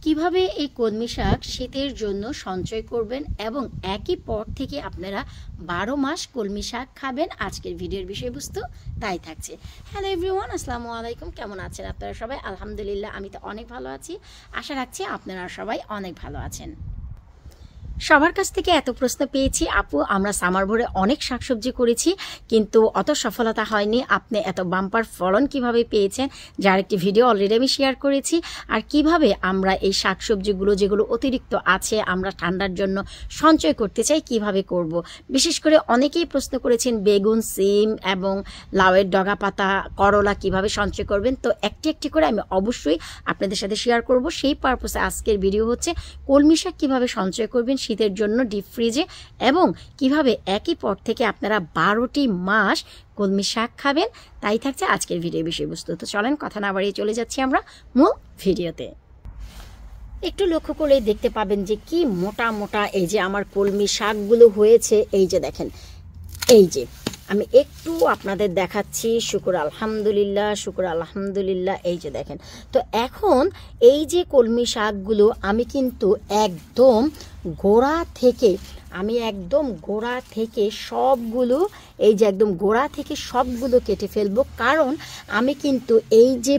কিভাবে এই কলমি শাক শীতের জন্য সঞ্চয় করবেন এবং একই পট থেকে আপনারা 12 মাস কলমি শাক খাবেন, আজকের ভিডিওর বিষয়বস্তু তাই থাকছে। হ্যালো এভরিওয়ান, আসসালামু আলাইকুম। কেমন আছেন আপনারা সবাই? আলহামদুলিল্লাহ, আমি তো অনেক ভালো আছি। আশা রাখছি আপনারা সবাই অনেক ভালো আছেন। সবার কাছ থেকে এত প্রশ্ন পেয়েছি, আপু আমরা সামার ভরে অনেক শাকসবজি করেছি কিন্তু অত সফলতা হয়নি, আপনি এত বাম্পার ফলন কিভাবে পেয়েছেন, যার একটি ভিডিও অলরেডি আমি শেয়ার করেছি। আর কিভাবে আমরা এই শাকসবজিগুলো যেগুলো অতিরিক্ত আছে আমরা ঠান্ডার জন্য সঞ্চয় করতে চাই কিভাবে করব। বিশেষ করে অনেকেই প্রশ্ন করেছেন বেগুন, সিম এবং লাউয়ের ডগা পাতা, করলা কিভাবে সঞ্চয় করবেন। তো একটি একটি করে আমি অবশ্যই আপনাদের সাথে শেয়ার করব। সেই পারপসে আজকের ভিডিও হচ্ছে কলমি শাক কিভাবে সঞ্চয় করবেন শীতের জন্য ডিপ ফ্রিজে, এবং কিভাবে একই পট থেকে আপনারা 12টি মাস কলমি শাক খাবেন, তাই থাকছে আজকের ভিডিও বিষয়বস্তু। তো চলেন কথা না বাড়িয়ে চলে যাচ্ছি আমরা মূল ভিডিওতে। একটু লক্ষ্য করে দেখতে পাবেন যে কি মোটা মোটা এই যে আমার কলমি শাকগুলো হয়েছে। এই যে দেখেন, এই যে আমি একটু আপনাদের দেখাচ্ছি। শুকর আলহামদুলিল্লাহ, শুকর আলহামদুলিল্লাহ। এই যে দেখেন, তো এখন এই যে কলমি শাকগুলো আমি কিন্তু একদম গোড়া থেকে সবগুলো, এই যে একদম গোড়া থেকে সবগুলো কেটে ফেলবো, কারণ আমি কিন্তু এই যে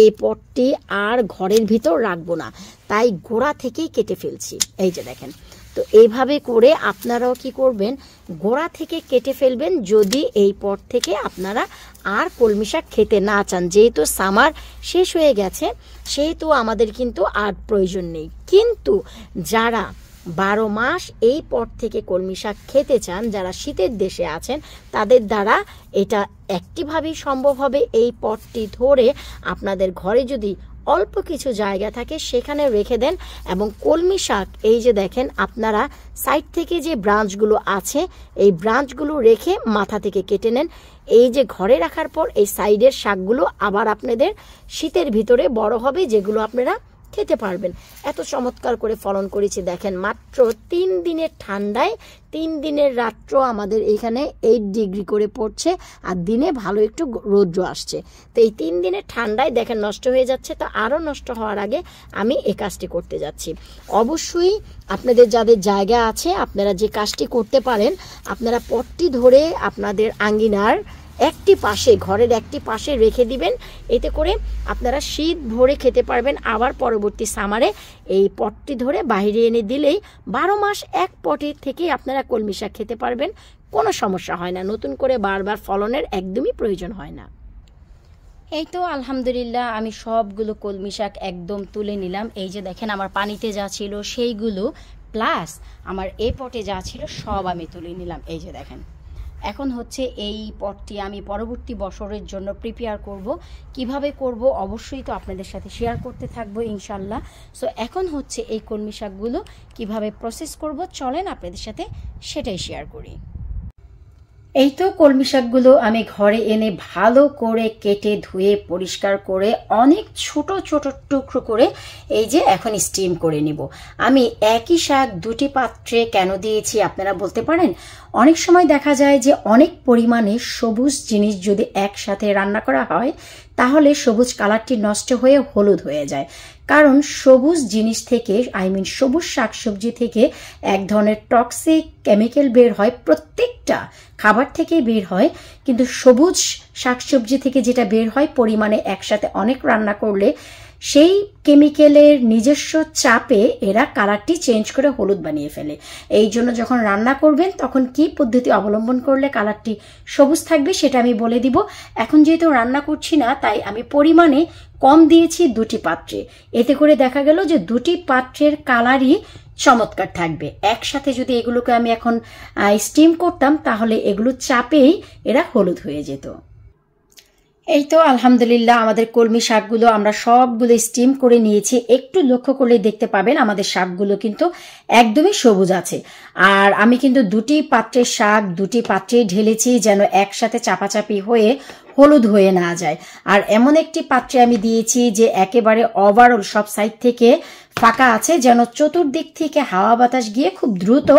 এই পটটি আর ঘরের ভিতর রাখবো না, তাই গোড়া থেকেই কেটে ফেলছি। এই যে দেখেন, তো এইভাবে করে আপনারাও কি করবেন, গোড়া থেকে কেটে ফেলবেন যদি এই পট থেকে আপনারা আর কলমি শাক খেতে না চান। যেহেতু সামার শেষ হয়ে গেছে সেহেতু আমাদের কিন্তু আর প্রয়োজন নেই, কিন্তু যারা 12 মাস এই পট থেকে কলমি শাক খেতে চান, যারা শীতের দেশে আছেন, তাদের দ্বারা এটা একটিভাবেই সম্ভব হবে। এই পটটি ধরে আপনাদের ঘরে যদি অল্প কিছু জায়গা থাকে সেখানে রেখে দেন, এবং কলমি শাক এই যে দেখেন আপনারা সাইড থেকে যে ব্রাঞ্চগুলো আছে এই ব্রাঞ্চগুলো রেখে মাথা থেকে কেটে নেন। এই যে ঘরে রাখার পর এই সাইডের শাকগুলো আবার আপনাদের শীতের ভিতরে বড় হবে, যেগুলো আপনারা খেতে পারবেন। এত চমৎকার করে ফলন করেছি দেখেন, মাত্র 3 দিনের ঠান্ডায়। 3 দিনের রাত্র আমাদের এখানে 8 ডিগ্রি করে পড়ছে, আর দিনে ভালো একটু রৌদ্র আসছে। তো এই 3 দিনের ঠান্ডায় দেখেন নষ্ট হয়ে যাচ্ছে, তো আরও নষ্ট হওয়ার আগে আমি এই কাজটি করতে যাচ্ছি। অবশ্যই আপনাদের যাদের জায়গা আছে আপনারা যে কাজটি করতে পারেন, আপনারা পটটি ধরে আপনাদের আঙ্গিনার একটি পাশে, ঘরের একটি পাশে রেখে দিবেন। এতে করে আপনারা শীত ভরে খেতে পারবেন। আবার পরবর্তী সামারে এই পটটি ধরে বাইরে এনে দিলেই 12 মাস এক পটের থেকে আপনারা কলমি শাক খেতে পারবেন, কোনো সমস্যা হয় না। নতুন করে বারবার ফলনের একদমই প্রয়োজন হয় না। এই তো আলহামদুলিল্লাহ আমি সবগুলো কলমি শাক একদম তুলে নিলাম। এই যে দেখেন আমার পানিতে যা ছিল সেইগুলো প্লাস আমার এই পটে যা ছিল সব আমি তুলে নিলাম। এই যে দেখেন, এখন হচ্ছে এই পটটি আমি পরবর্তী বছরের জন্য প্রিপেয়ার করব। কিভাবে করব অবশ্যই তো আপনাদের সাথে শেয়ার করতে থাকবো ইনশাল্লাহ। সো এখন হচ্ছে এই কলমি শাকগুলো কিভাবে প্রসেস করব, চলেন আপনাদের সাথে সেটাই শেয়ার করি। এই তো কলমি শাকগুলো আমি ঘরে এনে ভালো করে কেটে ধুয়ে পরিষ্কার করে অনেক ছোট ছোট টুকরো করে এই যে এখন স্টিম করে নিব। আমি একই শাক দুটি পাত্রে কেন দিয়েছি আপনারা বলতে পারেন? অনেক সময় দেখা যায় যে অনেক পরিমাণে সবুজ জিনিস যদি একসাথে রান্না করা হয় তাহলে সবুজ কালারটি নষ্ট হয়ে হলুদ হয়ে যায়, কারণ সবুজ জিনিস থেকে সবুজ শাকসবজি থেকে এক ধরনের টক্সিক কেমিক্যাল বের হয়, প্রত্যেকটা খাবার থেকেই বের হয়, কিন্তু সবুজ শাকসবজি থেকে যেটা বের হয় পরিমাণে একসাথে অনেক রান্না করলে সেই কেমিক্যালের নিজস্ব চাপে এরা কালারটি চেঞ্জ করে হলুদ বানিয়ে ফেলে। এই জন্য যখন রান্না করবেন তখন কি পদ্ধতি অবলম্বন করলে কালারটি সবুজ থাকবে সেটা আমি বলে দিব। এখন যেহেতু রান্না করছি না তাই আমি পরিমাণে কম দিয়েছি দুটি পাত্রে, এতে করে দেখা গেল যে দুটি পাত্রের কালারই চমৎকার থাকবে। একসাথে যদি এগুলোকে আমি এখন স্টিম করতাম তাহলে এগুলো চাপেই এরা হলুদ হয়ে যেত। এই তো আলহামদুলিল্লাহ আমাদের কলমি শাকগুলো আমরা সবগুলো স্টিম করে নিয়েছি। একটু লক্ষ্য করলে দেখতে পাবেন আমাদের শাকগুলো কিন্তু একদমই সবুজ আছে। আর আমি কিন্তু দুটি পাত্রের শাক দুটি পাত্রে ঢেলেছি যেন একসাথে চাপাচাপি হয়ে হলুদ হয়ে না যায়। আর এমন একটি পাত্রে আমি দিয়েছি যে একেবারে ওভারঅল সব সাইড থেকে ফাঁকা আছে, যেন চতুর্দিক থেকে হাওয়া বাতাস গিয়ে খুব দ্রুত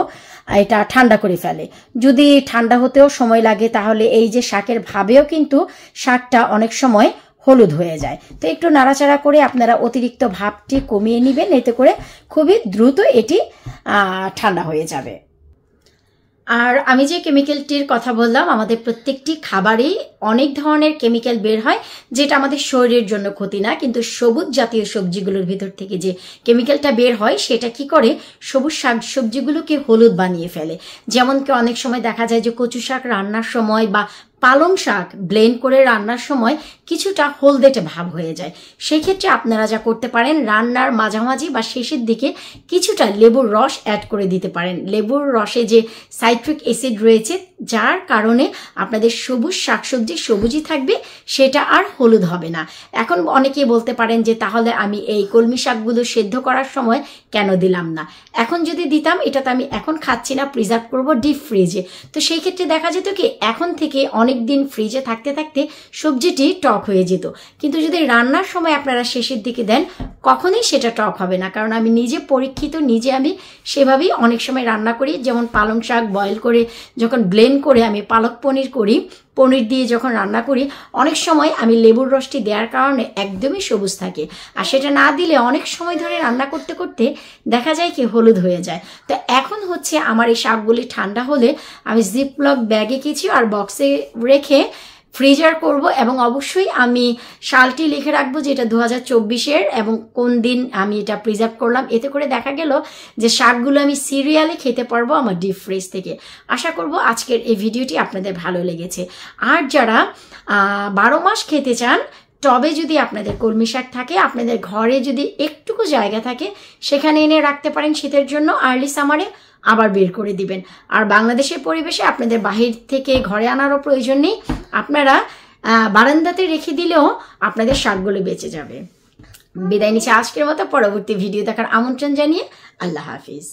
এটা ঠান্ডা করে ফেলে। যদি ঠান্ডা হতেও সময় লাগে তাহলে এই যে শাকের ভাবেও কিন্তু শাকটা অনেক সময় হলুদ হয়ে যায়। তো একটু নাড়াচাড়া করে আপনারা অতিরিক্ত ভাবটি কমিয়ে নেবেন, এতে করে খুবই দ্রুত এটি ঠান্ডা হয়ে যাবে। আর আমি যে কেমিক্যালটির কথা বললাম, আমাদের প্রত্যেকটি খাবারেই অনেক ধরনের কেমিক্যাল বের হয়, যেটা আমাদের শরীরের জন্য ক্ষতি না, কিন্তু সবুজ জাতীয় সবজিগুলোর ভিতর থেকে যে কেমিক্যালটা বের হয় সেটা কি করে সবুজ শাক সবজিগুলোকে হলুদ বানিয়ে ফেলে। যেমন কি অনেক সময় দেখা যায় যে কচু শাক রান্নার সময় বা পালং শাক ব্লেন্ড করে রান্নার সময় কিছুটা হলদেটে ভাব হয়ে যায়। সেই ক্ষেত্রে আপনারা যা করতে পারেন, রান্নার মাঝামাঝি বা শেষের দিকে কিছুটা লেবুর রস অ্যাড করে দিতে পারেন। লেবুর রসে যে সাইট্রিক অ্যাসিড রয়েছে, যার কারণে আপনাদের সবুজ শাকসবজি সবুজই থাকবে, সেটা আর হলুদ হবে না। এখন অনেকেই বলতে পারেন যে তাহলে আমি এই কলমি শাকগুলো সেদ্ধ করার সময় কেন দিলাম না? এখন যদি দিতাম, এটা তো আমি এখন খাচ্ছি না, প্রিজার্ভ করব ডিপ ফ্রিজে, তো সেই ক্ষেত্রে দেখা যেত কি এখন থেকে অনেক দিন ফ্রিজে থাকতে থাকতে সবজিটি টক হয়ে যেত। কিন্তু যদি রান্নার সময় আপনারা শেষের দিকে দেন, কখনোই সেটা টক হবে না। কারণ আমি নিজে পরীক্ষিত, নিজে আমি সেভাবেই অনেক সময় রান্না করি। যেমন পালং শাক বয়েল করে যখন ব্লেন্ড করে আমি পালক পনির করি, পনির দিয়ে যখন রান্না করি, অনেক সময় আমি লেবুর রসটি দেওয়ার কারণে একদমই সবুজ থাকে। আর সেটা না দিলে অনেক সময় ধরে রান্না করতে করতে দেখা যায় কি হলুদ হয়ে যায়। তো এখন হচ্ছে আমার এই শাকগুলি ঠান্ডা হলে আমি জিপলক ব্যাগে কিছু আর বক্সে রেখে ফ্রিজার করব, এবং অবশ্যই আমি সালটি লিখে রাখবো যে এটা 2024-এর এবং কোন দিন আমি এটা প্রিজার্ভ করলাম। এতে করে দেখা গেল যে শাকগুলো আমি সিরিয়ালে খেতে পারবো আমার ডিপ ফ্রিজ থেকে। আশা করব আজকের এই ভিডিওটি আপনাদের ভালো লেগেছে। আর যারা 12 মাস খেতে চান, টবে যদি আপনাদের কলমি শাক থাকে, আপনাদের ঘরে যদি একটুকু জায়গা থাকে, সেখানে এনে রাখতে পারেন শীতের জন্য, আর্লি সামারে আবার বের করে দিবেন। আর বাংলাদেশের পরিবেশে আপনাদের বাহির থেকে ঘরে আনারও প্রয়োজন নেই, আপনারা বারান্দাতে রেখে দিলেও আপনাদের শাকগুলো বেঁচে যাবে। বিদায় নিচ্ছি আজকের মতো। পরবর্তী ভিডিও দেখার আমন্ত্রণ জানিয়ে আল্লাহ হাফিজ।